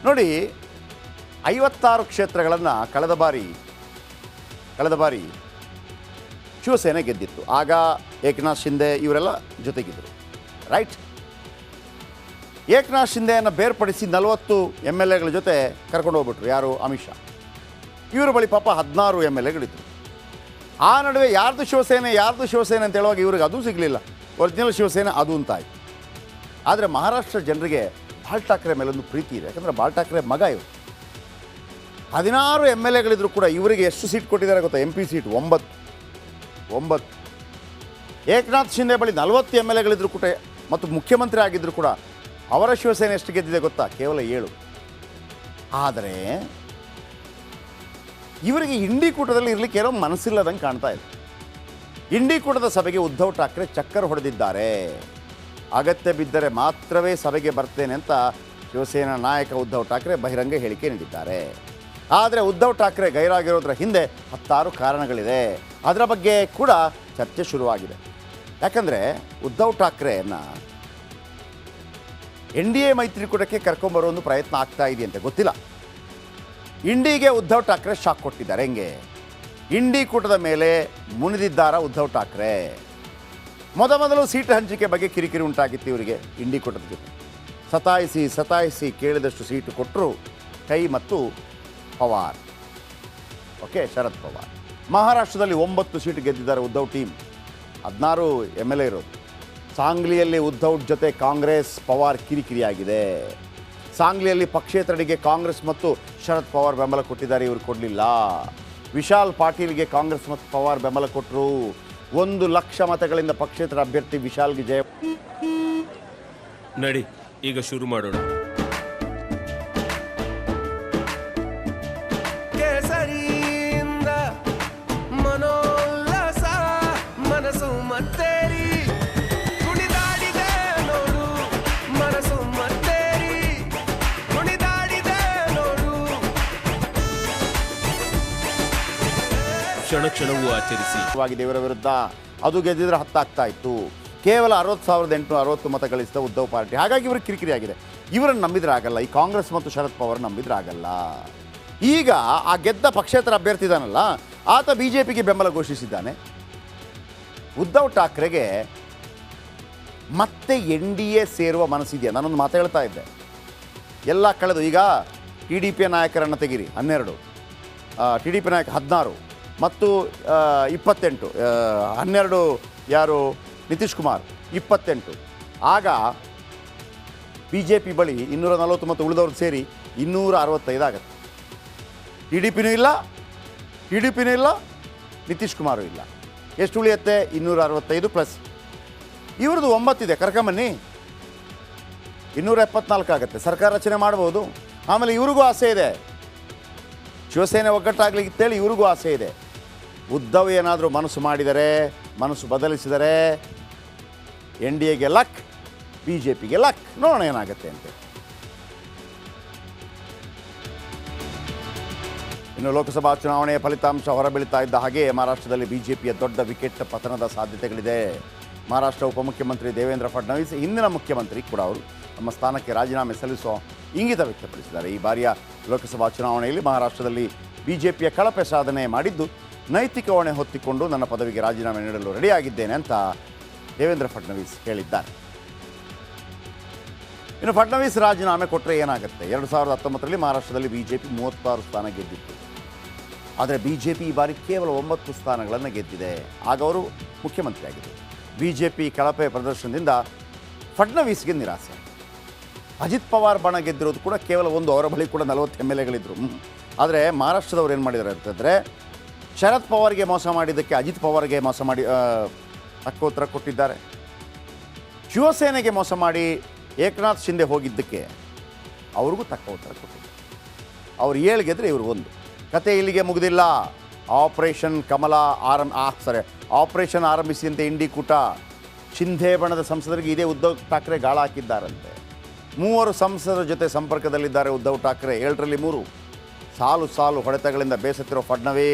ನೋಡಿ, 56 ಕ್ಷೇತ್ರಗಳನ್ನು ಕಳೆದ ಬಾರಿ ಶಿವಸೇನೆ ಗೆದ್ದಿತ್ತು. ಆಗ ಏಕನಾಥ್ ಶಿಂದೆ ಇವರೆಲ್ಲ ಜೊತೆಗಿದ್ದರು, ರೈಟ್. ಏಕನಾಥ್ ಶಿಂದೆಯನ್ನು ಬೇರ್ಪಡಿಸಿ 40 MLAಗಳ ಜೊತೆ ಕರ್ಕೊಂಡು ಹೋಗ್ಬಿಟ್ರು. ಯಾರು? ಅಮಿತ್ ಶಾ. ಇವರ ಬಳಿ ಪಾಪ 16 MLAಗಳಿದ್ರು. ಆ ನಡುವೆ ಯಾರ್ದು ಶಿವಸೇನೆ ಅಂತ ಹೇಳುವಾಗ ಇವ್ರಿಗೆ ಅದು ಸಿಗಲಿಲ್ಲ. ಒರಿಜಿನಲ್ ಶಿವಸೇನೆ ಅದು ಅಂತಾಯಿತು. ಆದರೆ ಮಹಾರಾಷ್ಟ್ರ ಜನರಿಗೆ ಬಾಳ್ ಠಾಕ್ರೆ ಮೇಲೊಂದು ಪ್ರೀತಿ ಇದೆ. ಯಾಕಂದರೆ ಬಾಳ್ ಠಾಕ್ರೆ ಮಗ ಇವರು. 16 MLAಗಳಿದ್ರು ಕೂಡ ಇವರಿಗೆ ಎಷ್ಟು ಸೀಟ್ ಕೊಟ್ಟಿದ್ದಾರೆ ಗೊತ್ತಾ? MP seat 9. ಏಕನಾಥ್ ಶಿಂದೆ ಬಳಿ 40 MLAಗಳಿದ್ರು ಕೂಡ ಮತ್ತು ಮುಖ್ಯಮಂತ್ರಿ ಆಗಿದ್ದರು ಕೂಡ ಅವರ ಶಿವಸೇನೆ ಎಷ್ಟು ಗೆದ್ದಿದೆ ಗೊತ್ತಾ? ಕೇವಲ 7. ಆದರೆ ಇವರಿಗೆ ಇಂಡಿ ಕೂಟದಲ್ಲಿ ಇರಲಿಕ್ಕೆ ಏನೋ ಮನಸ್ಸಿಲ್ಲದಂಗೆ ಕಾಣ್ತಾ ಇದೆ. ಇಂಡಿ ಕೂಟದ ಸಭೆಗೆ ಉದ್ಧವ್ ಠಾಕ್ರೆ ಚಕ್ಕರ್ ಹೊಡೆದಿದ್ದಾರೆ. ಅಗತ್ಯ ಬಿದ್ದರೆ ಮಾತ್ರವೇ ಸಭೆಗೆ ಬರ್ತೇನೆ ಅಂತ ಶಿವಸೇನಾ ನಾಯಕ ಉದ್ಧವ್ ಠಾಕ್ರೆ ಬಹಿರಂಗ ಹೇಳಿಕೆ ನೀಡಿದ್ದಾರೆ. ಆದರೆ ಉದ್ಧವ್ ಠಾಕ್ರೆ ಗೈರಾಗಿರೋದ್ರ ಹಿಂದೆ 10 ಕಾರಣಗಳಿದೆ. ಅದರ ಬಗ್ಗೆ ಕೂಡ ಚರ್ಚೆ ಶುರುವಾಗಿದೆ. ಯಾಕಂದರೆ ಉದ್ಧವ್ ಠಾಕ್ರೆಯನ್ನು NDA ಮೈತ್ರಿಕೂಟಕ್ಕೆ ಕರ್ಕೊಂಬರೋ ಒಂದು ಪ್ರಯತ್ನ ಆಗ್ತಾ ಇದೆಯಂತೆ, ಗೊತ್ತಿಲ್ಲ. ಇಂಡಿಗೆ ಉದ್ಧವ್ ಠಾಕ್ರೆ ಶಾಕ್ ಕೊಟ್ಟಿದ್ದಾರೆ. ಹೆಂಗೆ? ಇಂಡಿ ಕೂಟದ ಮೇಲೆ ಮುನಿದಿದ್ದಾರ ಉದ್ಧವ್ ಠಾಕ್ರೆ. ಮೊದಲು ಸೀಟ್ ಹಂಚಿಕೆ ಬಗ್ಗೆ ಕಿರಿಕಿರಿ ಉಂಟಾಗಿತ್ತು ಇವರಿಗೆ. ಇಂಡಿ ಕೂಟದ ಜೊತೆ ಸತಾಯಿಸಿ ಕೇಳಿದಷ್ಟು ಸೀಟು ಕೊಟ್ಟರು ಕೈ ಮತ್ತು ಪವಾರ್. ಓಕೆ, ಶರದ್ ಪವಾರ್. ಮಹಾರಾಷ್ಟ್ರದಲ್ಲಿ 9 ಸೀಟ್ ಗೆದ್ದಿದ್ದಾರೆ ಉದ್ಧವ್ ಟೀಮ್. 16 MLA ಇರೋದು. ಸಾಂಗ್ಲಿಯಲ್ಲಿ ಉದ್ಧವ್ ಜೊತೆ ಕಾಂಗ್ರೆಸ್ ಪವಾರ್ ಕಿರಿಕಿರಿಯಾಗಿದೆ. ಸಾಂಗ್ಲಿಯಲ್ಲಿ ಪಕ್ಷೇತರರಿಗೆ ಕಾಂಗ್ರೆಸ್ ಮತ್ತು ಶರದ್ ಪವಾರ್ ಬೆಂಬಲ ಕೊಟ್ಟಿದ್ದಾರೆ, ಇವರು ಕೊಡಲಿಲ್ಲ. ವಿಶಾಲ್ ಪಾಟೀಲ್ಗೆ ಕಾಂಗ್ರೆಸ್ ಮತ್ತು ಪವಾರ್ ಬೆಂಬಲ ಕೊಟ್ಟರು. 1 ಲಕ್ಷ ಮತಗಳಿಂದ ಪಕ್ಷೇತರ ಅಭ್ಯರ್ಥಿ ವಿಶಾಲ್ಗೆ ಜಯ. ನಡಿ, ಈಗ ಶುರು ಮಾಡೋಣ. ಕೇಸರಿಯಿಂದ ಮನೋಲ್ಲಾಸ ಮನಸ್ಸು ಮತ್ತೇರಿ ಕುಣಿದಾಡಿದೆ ನೋಡು, ಮನಸ್ಸು ಮತ್ತೇರಿ ಕುಣಿದಾಡಿದೆ ನೋಡು. ಕ್ಷಣವೂ ಆಚರಿಸಿ. ಇವರ ವಿರುದ್ಧ ಅದು ಗೆದ್ದಿದ್ರೆ 10 ಆಗ್ತಾ ಇತ್ತು. ಕೇವಲ 60,860 ಮತ ಗಳಿಸಿದ ಉದ್ಧವ್ ಪಾರ್ಟಿ. ಹಾಗಾಗಿ ಇವರು ಕಿರಿಕಿರಿ ಆಗಿದೆ. ಇವರನ್ನು ನಂಬಿದ್ರೆ ಆಗಲ್ಲ. ಈ ಕಾಂಗ್ರೆಸ್ ಮತ್ತು ಶರದ್ ಪವಾರ್ ನಂಬಿದ್ರೆ ಆಗಲ್ಲ. ಈಗ ಆ ಗೆದ್ದ ಪಕ್ಷೇತರ ಅಭ್ಯರ್ಥಿ ಇದ್ದಾನಲ್ಲ, ಆತ BJPಗೆ ಬೆಂಬಲ ಘೋಷಿಸಿದ್ದಾನೆ. ಉದ್ಧವ್ ಠಾಕ್ರೆಗೆ ಮತ್ತೆ NDA ಸೇರುವ ಮನಸ್ಸಿದೆಯಾ? ನಾನೊಂದು ಮಾತು ಹೇಳ್ತಾ ಇದ್ದೆ, ಎಲ್ಲ ಕಳೆದು. ಈಗ TDP ನಾಯಕರನ್ನು ತೆಗಿರಿ, 12, TDP ನಾಯಕ 16 ಮತ್ತು 28, 12 ಯಾರು? ನಿತೀಶ್ ಕುಮಾರ್ 28. ಆಗ BJP ಬಳಿ 240 ಮತ್ತು ಉಳಿದವ್ರು ಸೇರಿ 265 ಆಗುತ್ತೆ. TDPನೂ ಇಲ್ಲ, ನಿತೀಶ್ ಕುಮಾರು ಇಲ್ಲ. ಎಷ್ಟು ಉಳಿಯುತ್ತೆ? 265 ಪ್ಲಸ್ ಇವ್ರದ್ದು 9 ಇದೆ. ಕರ್ಕೊಂಬನ್ನಿ, 274 ಆಗುತ್ತೆ. ಸರ್ಕಾರ ರಚನೆ ಮಾಡ್ಬೋದು. ಆಮೇಲೆ ಇವ್ರಿಗೂ ಆಸೆ ಇದೆ, ಶಿವಸೇನೆ ಒಗ್ಗಟ್ಟಾಗಲಿಕ್ಕೇಳಿ ಇವ್ರಿಗೂ ಆಸೆ ಇದೆ. ಉದ್ಧವ್ ಏನಾದರೂ ಮನಸ್ಸು ಬದಲಿಸಿದರೆ NDAಗೆ ಲಕ್, BJPಗೆ ಲಕ್. ನೋಡೋಣ ಏನಾಗುತ್ತೆ ಅಂತ. ಇನ್ನು ಲೋಕಸಭಾ ಚುನಾವಣೆಯ ಫಲಿತಾಂಶ ಹೊರಬೀಳ್ತಾ ಇದ್ದ ಹಾಗೆ ಮಹಾರಾಷ್ಟ್ರದಲ್ಲಿ BJPಯ ದೊಡ್ಡ ವಿಕೆಟ್ ಪತನದ ಸಾಧ್ಯತೆಗಳಿದೆ. ಮಹಾರಾಷ್ಟ್ರ ಉಪಮುಖ್ಯಮಂತ್ರಿ ದೇವೇಂದ್ರ ಫಡ್ನವೀಸ್, ಹಿಂದಿನ ಮುಖ್ಯಮಂತ್ರಿ ಕೂಡ, ಅವರು ತಮ್ಮ ಸ್ಥಾನಕ್ಕೆ ರಾಜೀನಾಮೆ ಸಲ್ಲಿಸೋ ಇಂಗಿತ ವ್ಯಕ್ತಪಡಿಸಿದ್ದಾರೆ. ಈ ಬಾರಿಯ ಲೋಕಸಭಾ ಚುನಾವಣೆಯಲ್ಲಿ ಮಹಾರಾಷ್ಟ್ರದಲ್ಲಿ BJPಯ ಕಳಪೆ ಸಾಧನೆ ಮಾಡಿದ್ದು, ನೈತಿಕ ಹೊಣೆ ಹೊತ್ತಿಕೊಂಡು ನನ್ನ ಪದವಿಗೆ ರಾಜೀನಾಮೆ ನೀಡಲು ರೆಡಿಯಾಗಿದ್ದೇನೆ ಅಂತ ದೇವೇಂದ್ರ ಫಡ್ನವೀಸ್ ಹೇಳಿದ್ದಾರೆ. ಇನ್ನು ಫಡ್ನವೀಸ್ ರಾಜೀನಾಮೆ ಕೊಟ್ಟರೆ ಏನಾಗುತ್ತೆ? 2019ರಲ್ಲಿ ಮಹಾರಾಷ್ಟ್ರದಲ್ಲಿ BJP 36 ಸ್ಥಾನ ಗೆದ್ದಿತ್ತು. ಆದರೆ BJP ಈ ಬಾರಿ ಕೇವಲ 9 ಸ್ಥಾನಗಳನ್ನು ಗೆದ್ದಿದೆ. ಆಗ ಅವರು ಮುಖ್ಯಮಂತ್ರಿ ಆಗಿದ್ದರು. BJP ಕಳಪೆ ಪ್ರದರ್ಶನದಿಂದ ಫಡ್ನವೀಸ್ಗೆ ನಿರಾಸೆ. ಅಜಿತ್ ಪವಾರ್ ಬಣ ಗೆದ್ದಿರೋದು ಕೂಡ ಕೇವಲ 1. ಅವರ ಬಳಿ ಕೂಡ 40 MLAಗಳಿದ್ದರು. ಆದರೆ ಮಹಾರಾಷ್ಟ್ರದವ್ರು ಏನು ಮಾಡಿದ್ದಾರೆ ಅಂತಂದರೆ, ಶರದ್ ಪವಾರ್ಗೆ ಮೋಸ ಮಾಡಿದ್ದಕ್ಕೆ ಅಜಿತ್ ಪವಾರ್ಗೆ ಮೋಸ ಮಾಡಿ ತಕ್ಕ ಉತ್ತರ ಕೊಟ್ಟಿದ್ದಾರೆ. ಶಿವಸೇನೆಗೆ ಮೋಸ ಮಾಡಿ ಏಕನಾಥ್ ಶಿಂದೆ ಹೋಗಿದ್ದಕ್ಕೆ ಅವ್ರಿಗೂ ತಕ್ಕ ಉತ್ತರ ಕೊಟ್ಟಿದ್ದಾರೆ. ಅವ್ರು 7 ಗೆದ್ರೆ ಇವರು 1. ಕತೆ ಇಲ್ಲಿಗೆ ಮುಗಿದಿಲ್ಲ. ಆಪರೇಷನ್ ಆರಂಭಿಸಿದಂತೆ ಇಂಡಿ ಕೂಟ. ಶಿಂಧೆ ಬಣದ ಸಂಸದರಿಗೆ ಇದೇ ಉದ್ಧವ್ ಠಾಕ್ರೆ ಗಾಳ ಹಾಕಿದ್ದಾರಂತೆ. 3 ಸಂಸದರ ಜೊತೆ ಸಂಪರ್ಕದಲ್ಲಿದ್ದಾರೆ ಉದ್ಧವ್ ಠಾಕ್ರೆ. 7ರಲ್ಲಿ 3. ಸಾಲು ಹೊಡೆತಗಳಿಂದ ಬೇಸತ್ತಿರೋ ಫಡ್ನವೀಸ್